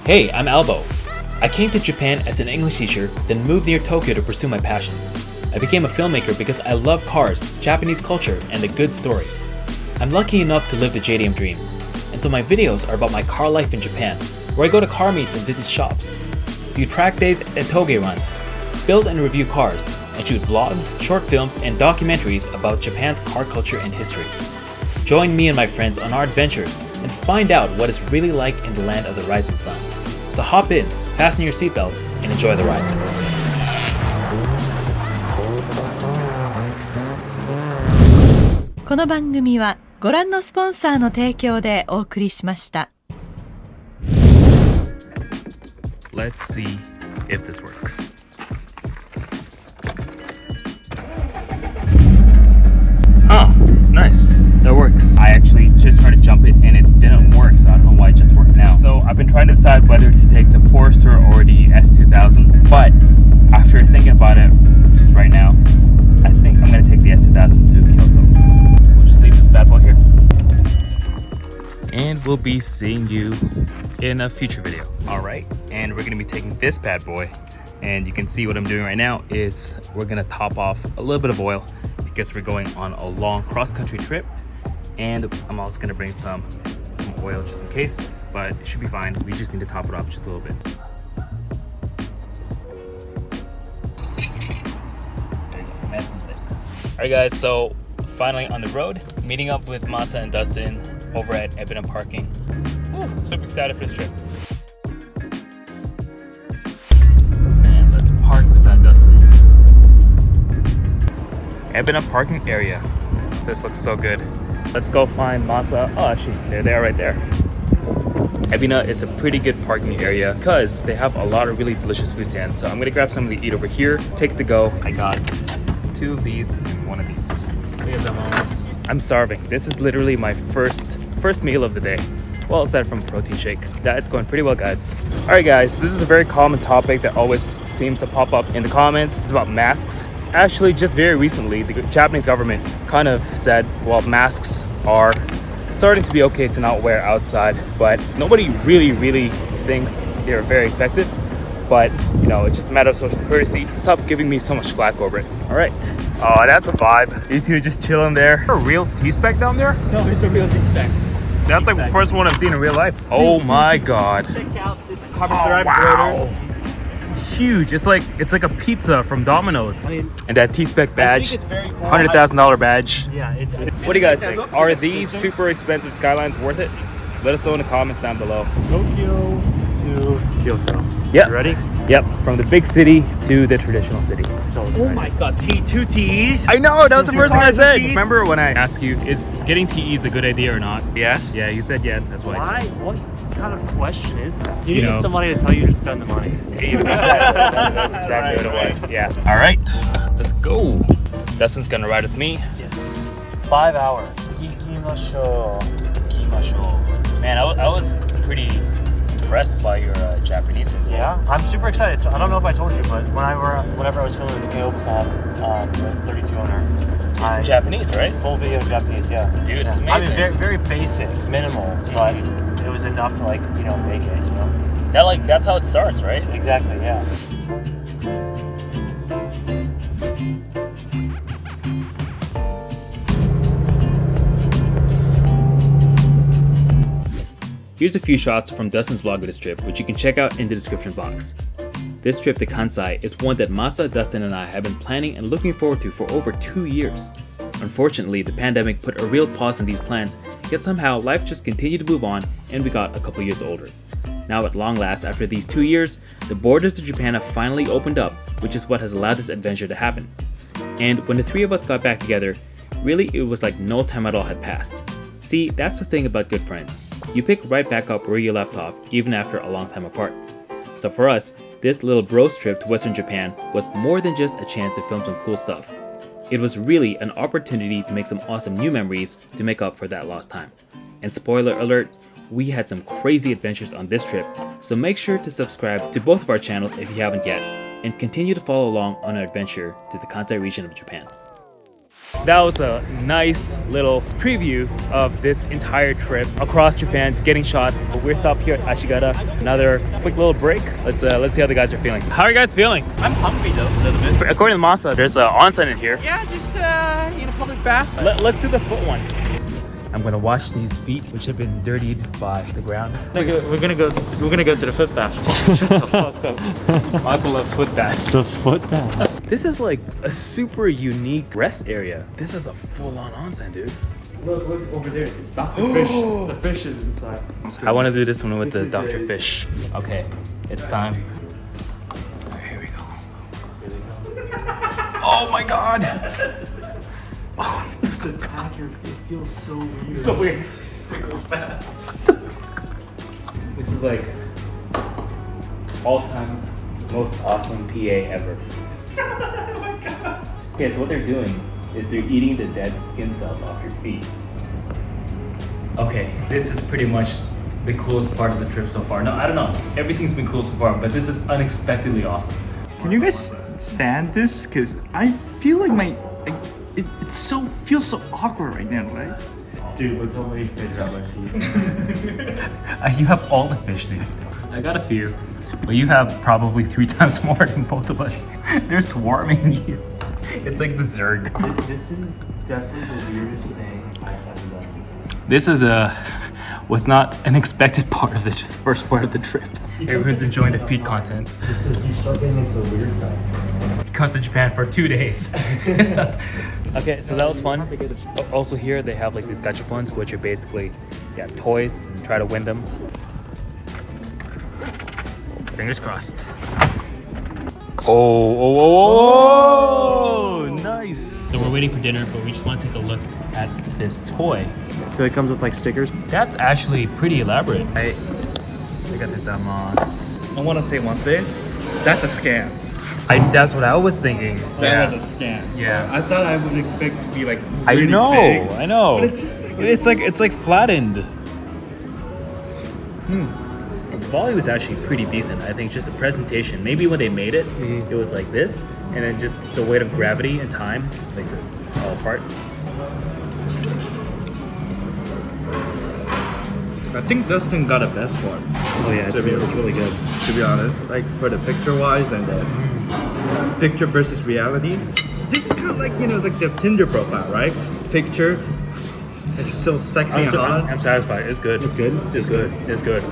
Hey, I'm ALBO. I came to Japan as an English teacher, then moved near Tokyo to pursue my passions. I became a filmmaker because I love cars, Japanese culture, and a good story. I'm lucky enough to live the JDM dream, and so my videos are about my car life in Japan, where I go to car meets and visit shops, do track days and toge runs, build and review cars, and shoot vlogs, short films, and documentaries about Japan's car culture and history. Join me and my friends on our adventures and find out what it's really like in the land of the rising sun. So hop in, fasten your seatbelts, and enjoy the ride. この番組はご覧のスポンサーの提供でお送りしました。Let's see if this works. Oh, nice. That works. I actually just tried to jump it and it didn't work, so I don't know why it just worked now. So I've been trying to decide whether to take the Forester or the S2000, but after thinking about it, just right now, I think I'm going to take the S2000 to Kyoto. We'll just leave this bad boy here. And we'll be seeing you in a future video. Alright, and we're going to be taking this bad boy. And you can see what I'm doing right now is we're going to top off a little bit of oil because we're going on a long cross-country trip. And I'm also going to bring some oil just in case, but it should be fine. We just need to top it off just a little bit. Nice and thick. Alright guys, so finally on the road, meeting up with Masa and Dustin over at Ebina Parking. Ooh, super excited for this trip. Man, let's park beside Dustin. Ebina Parking area. This looks so good. Let's go find Masa. Oh, actually, there they are right there. Ebina is a pretty good parking area because they have a lot of really delicious food stands. So I'm gonna grab something to eat over here, take it to go. I got 2 of these and 1 of these. I'm starving. This is literally my first meal of the day. Well, aside from protein shake. That's going pretty well, guys. All right, guys, this is a very common topic that always seems to pop up in the comments. It's about masks. Actually, just very recently, the Japanese government kind of said, well, masks are starting to be okay to not wear outside, but nobody really thinks they're very effective. But, you know, it's just a matter of social courtesy. Stop giving me so much flack over it. All right. Oh, that's a vibe. You two just chilling there. A real T-Spec down there? No, it's a real T-Spec. That's like the first one I've seen in real life. Oh my God. Check out this carbon ceramic rotors. It's huge. It's like a pizza from Domino's. And that T-Spec badge, $100,000 badge. Yeah. What do you guys think? Are these super expensive Skylines worth it? Let us know in the comments down below. Tokyo to Kyoto. Yep. You ready? Yep. From the big city to the traditional city. So excited. Oh my God, T2 TEs? I know, that was the first thing I said. Remember when I asked you, is getting TEs a good idea or not? Yes. Yeah, you said yes. That's why. Why? What kind of question is that? You need somebody to tell you to spend the money. That's exactly what it was. Yeah. All right, let's go. Dustin's gonna ride with me. Yes. 5 hours. Ikimashou. Man, I was pretty impressed by your Japanese as well. Yeah, I'm super excited. So I don't know if I told you, but whenever I was filming with Kyoto-san, the 32 owner, it's Japanese, right? Full video in Japanese, yeah. Dude, it's amazing. I mean, very, very basic, minimal, but it was enough to make it, That's how it starts, right? Exactly, yeah. Here's a few shots from Dustin's vlog of this trip, which you can check out in the description box. This trip to Kansai is one that Masa, Dustin, and I have been planning and looking forward to for over 2 years. Unfortunately, the pandemic put a real pause on these plans, yet somehow life just continued to move on and we got a couple years older. Now at long last, after these 2 years, the borders to Japan have finally opened up, which is what has allowed this adventure to happen. And when the 3 of us got back together, really it was like no time at all had passed. See, that's the thing about good friends. You pick right back up where you left off, even after a long time apart. So for us, this little bros trip to Western Japan was more than just a chance to film some cool stuff. It was really an opportunity to make some awesome new memories to make up for that lost time. And spoiler alert, we had some crazy adventures on this trip, so make sure to subscribe to both of our channels if you haven't yet, and continue to follow along on our adventure to the Kansai region of Japan. that was a nice little preview of this entire trip across Japan, just getting shots. We're stopped here at Ashigata. Another quick little break. Let's see how the guys are feeling. How are you guys feeling? I'm hungry though, a little bit. According to Masa, there's an onsen in here. Yeah, just public bath. Let's do the foot one. I'm gonna wash these feet, which have been dirtied by the ground. We're gonna go to the foot bath. Shut the fuck up. Masa loves foot baths. The foot bath. This is like a super unique rest area. This is a full-on onsen, dude. Look over there. It's Dr. Fish. The fish is inside. I want to do this one with the Dr. Fish. Okay, it's time. Here we go. Oh my god! The attacker, it feels so weird. It's so weird. Tickles bad. This is like all-time most awesome PA ever. Oh my god. Okay, so what they're doing is they're eating the dead skin cells off your feet. Okay, this is pretty much the coolest part of the trip so far. No, I don't know. Everything's been cool so far, but this is unexpectedly awesome. Can you guys stand this? Cause I feel like it feels so awkward right now, right? Dude, look how many fish are on my feet. You have all the fish, dude. I got a few, but you have probably 3 times more than both of us. They're swarming you. It's like the Zerg. This is definitely the weirdest thing I have done. This is was not an expected part of the first part of the trip. Everyone's enjoying the feet content. This is, you start getting into the weird side. He comes to Japan for 2 days. Okay, so that was fun. Also here they have like these gachapons, which are basically toys. And try to win them. Fingers crossed. Oh, nice. So we're waiting for dinner, but we just want to take a look at this toy. So it comes with like stickers? That's actually pretty elaborate. I got this Amos. I want to say one thing. That's a scam. That's what I was thinking. That was a scam. Yeah. I thought I would expect to be like I really know, big, I know. but it's just like it's like flattened. The volume is actually pretty decent. I think just the presentation. Maybe when they made it, it was like this, and then just the weight of gravity and time just makes it fall apart. I think Dustin got a best one. Oh yeah, it's really good. To be honest, like for the picture wise and the picture versus reality. This is kind of like like the Tinder profile, right? Picture, it's so sexy and hot. I'm satisfied. It's good. It's good? It's good. It's good.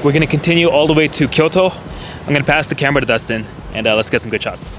We're gonna continue all the way to Kyoto. I'm gonna pass the camera to Dustin, and let's get some good shots.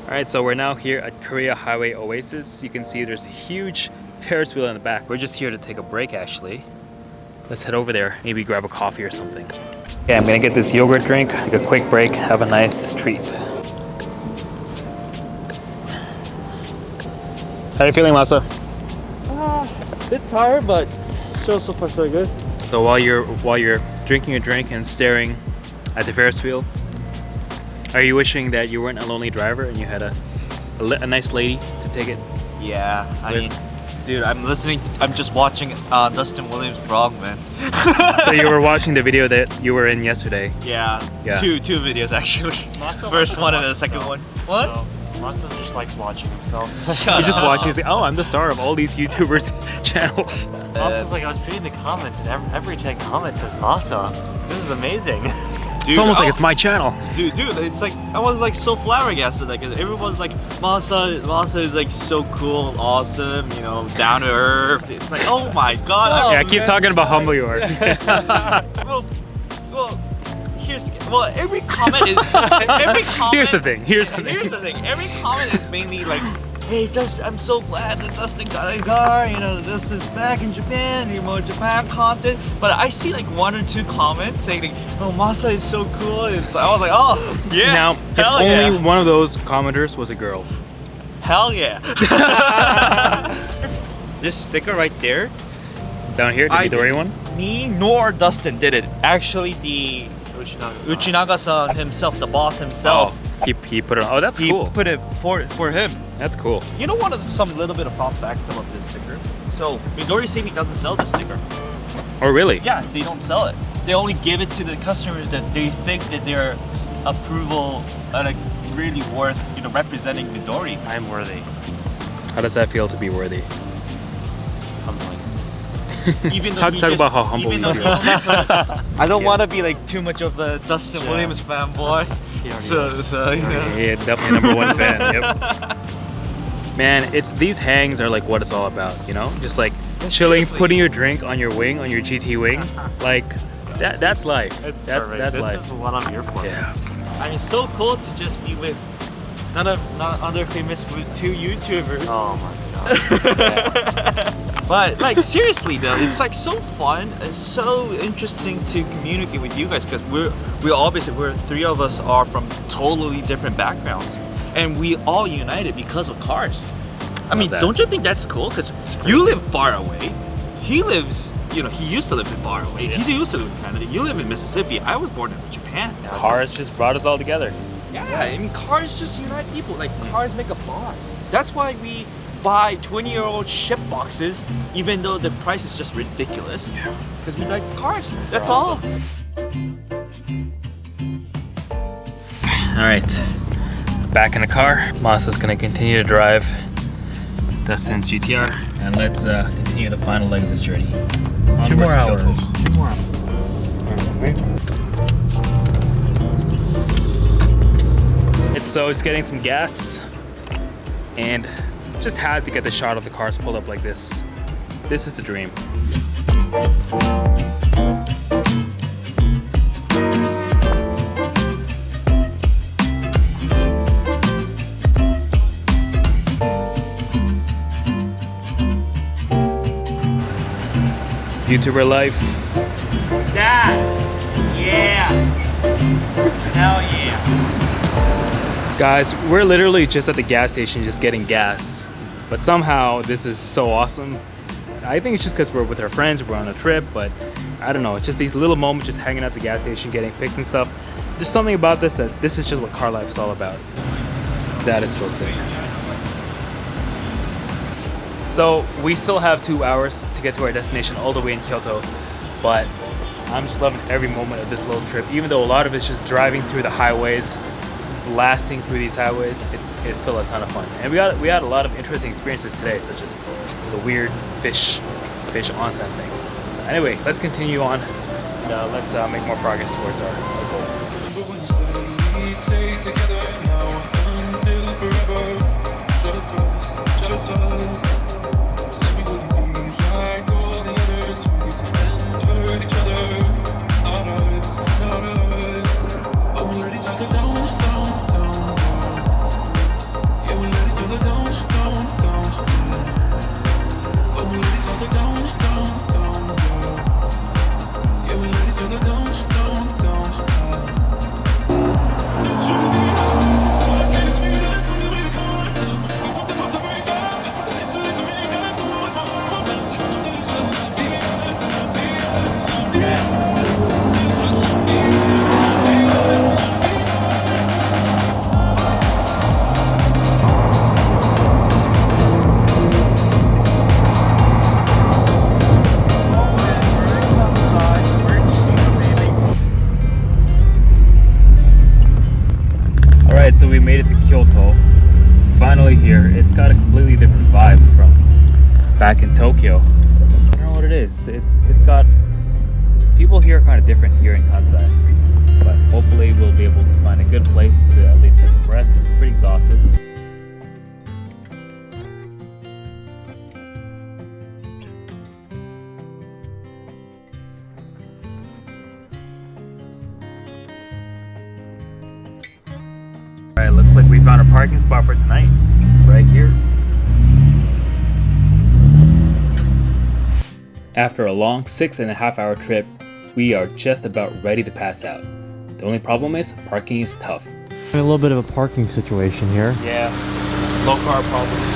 Alright, so we're now here at Korea Highway Oasis. You can see there's a huge Ferris wheel in the back. We're just here to take a break actually. Let's head over there, maybe grab a coffee or something. Yeah, I'm gonna get this yogurt drink, take a quick break, have a nice treat. How are you feeling, Masa? A bit tired, but still so far so good. So while you're drinking your drink and staring at the Ferris wheel, are you wishing that you weren't a lonely driver and you had a nice lady to take it? Yeah, I mean, dude, I'm just watching Dustin Williams' vlog, man. So you were watching the video that you were in yesterday? Yeah, Yeah. Two videos actually. First one and the second one. What? So, Masa just likes watching himself. You just watch, he's like, oh, I'm the star of all these YouTubers' channels. Masa's like, I was reading the comments and every 10 comments says Masa. This is amazing. Dude, It's almost like it's my channel. Dude, it's like I was like so flabbergasted. Like everyone's like Masa is like so cool, awesome, you know, down to earth. It's like, oh my god. Yeah, keep talking about how humble you are. well, every comment is every comment. Here's the thing. Every comment is mainly like, hey, Dustin, I'm so glad that Dustin got a car. You know, Dustin's back in Japan. You know, Japan content. But I see like 1 or 2 comments saying like, oh, Masa is so cool. I was like, oh, yeah. Now, if only one of those commenters was a girl. Hell yeah. This sticker right there. Down here, the Midori one? Me nor Dustin did it. Actually, the Uchinaga-san himself, the boss himself. Oh, he put it on. Oh, that's cool. He put it for him. That's cool. You know some little bit of fun facts about this sticker? So Midori Seimi doesn't sell this sticker. Oh, really? Yeah, they don't sell it. They only give it to the customers that they think that their approval like really worth, you know, representing Midori. I'm worthy. How does that feel to be worthy? Humbling. Even though Talk about how humble you feel. I don't want to be like too much of a Dustin Williams fanboy. So you know. Yeah, definitely #1 fan. Yep. Man, these hangs are like what it's all about, you know? Just like chilling, seriously. putting your drink on your wing, on your GT wing. Like that's life. It's That's perfect. This life. is what I'm here for. Yeah. I mean, so cool to just be with not other famous 2 YouTubers. Oh my god. But like seriously though, it's like so fun and so interesting to communicate with you guys because we're 3 of us are from totally different backgrounds, and we all united because of cars. I mean, that. don't you think that's cool? Because you live far away. He lives, you know, he used to live far away. Yeah. He used to live in Canada. You live in Mississippi. I was born in Japan. Cars just brought us all together. Yeah, I mean, cars just unite people. Like, cars make a bond. That's why we buy 20-year-old ship boxes, even though the price is just ridiculous. Because we like cars. That's all. All right, back in the car. Masa's gonna continue to drive Dustin's GT-R, and let's continue the final leg of this journey. 2 more Onwards to hours. Kyoto. 2 more hours. It's getting some gas, and just had to get the shot of the cars pulled up like this. This is the dream. YouTuber life. Dad! Yeah! Hell yeah! Guys, we're literally just at the gas station just getting gas. But somehow this is so awesome. I think it's just because we're with our friends, we're on a trip, but I don't know, it's just these little moments just hanging out at the gas station, getting pics and stuff. There's something about this that this is just what car life is all about. That is so sick. So we still have 2 hours to get to our destination all the way in Kyoto, but I'm just loving every moment of this little trip, even though a lot of it's just driving through the highways, just blasting through these highways. It's still a ton of fun, and we had a lot of interesting experiences today, such as the weird fish onsen thing. So anyway, let's continue on, and let's make more progress towards our goal. Alright, so we made it to Kyoto. Finally here. It's got a completely different vibe from back in Tokyo. I don't know what it is. It's got... People here are kind of different here in Kansai. but hopefully we'll be able to find a good place to at least get some rest because I'm pretty exhausted. Alright, looks like we found a parking spot for tonight, right here. After a long 6.5-hour trip, we are just about ready to pass out. The only problem is parking is tough. A little bit of a parking situation here. Yeah, low car problems.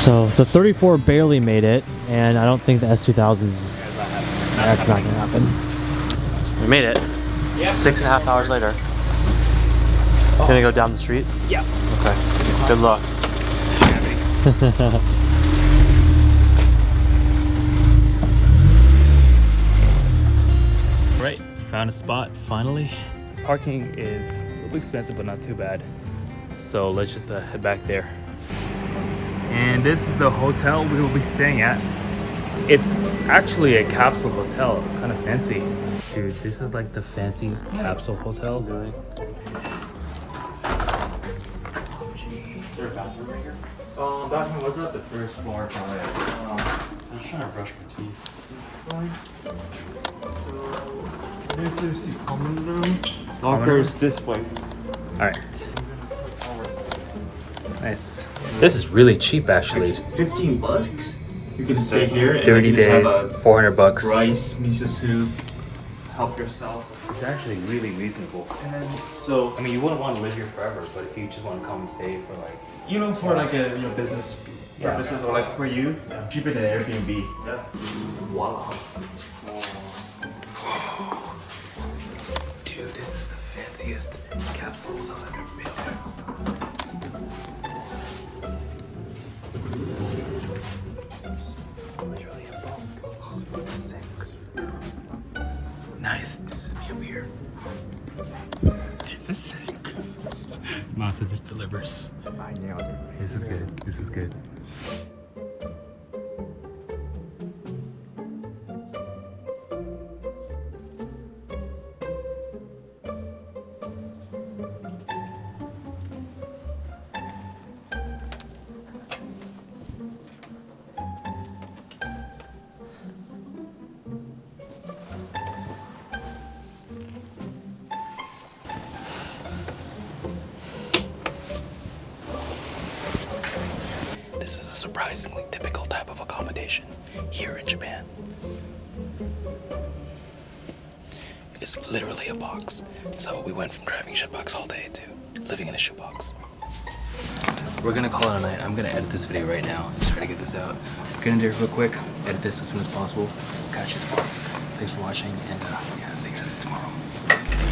So the 34 barely made it, and I don't think the S2000 that's not gonna happen. We made it. Yep. 6.5 hours later. Gonna go down the street? Yeah. Okay. Good luck. Right, found a spot finally. Parking is a little expensive, but not too bad. So let's just head back there. And this is the hotel we will be staying at. It's actually a capsule hotel, kind of fancy. Dude, this is like the fanciest capsule hotel. Really? Is there a bathroom right here? Bathroom was at the first floor, probably. I'm just trying to brush my teeth. So, this is the common room. Locker is this way. Alright. Nice. This is really cheap actually. It's $15. You can stay here and 30 you can days, have a $400. rice, miso soup, help yourself. It's actually really reasonable. And so, I mean, you wouldn't want to live here forever, but if you just want to come and stay for like... you know, for like a business purposes or like for you, cheaper than Airbnb. Yeah. Wow. Dude, this is the fanciest capsule hotel I've ever been to. This is sick. Nice, this is me up here. This is sick. Masa just delivers. I nailed it. This is good, this is good. This is a surprisingly typical type of accommodation here in Japan. It's literally a box. So we went from driving shitbox all day to living in a shoebox. We're gonna call it a night. I'm gonna edit this video right now and try to get this out. Get in there real quick, edit this as soon as possible. Catch you tomorrow. Thanks for watching, and yeah, see you guys tomorrow. Let's get to it.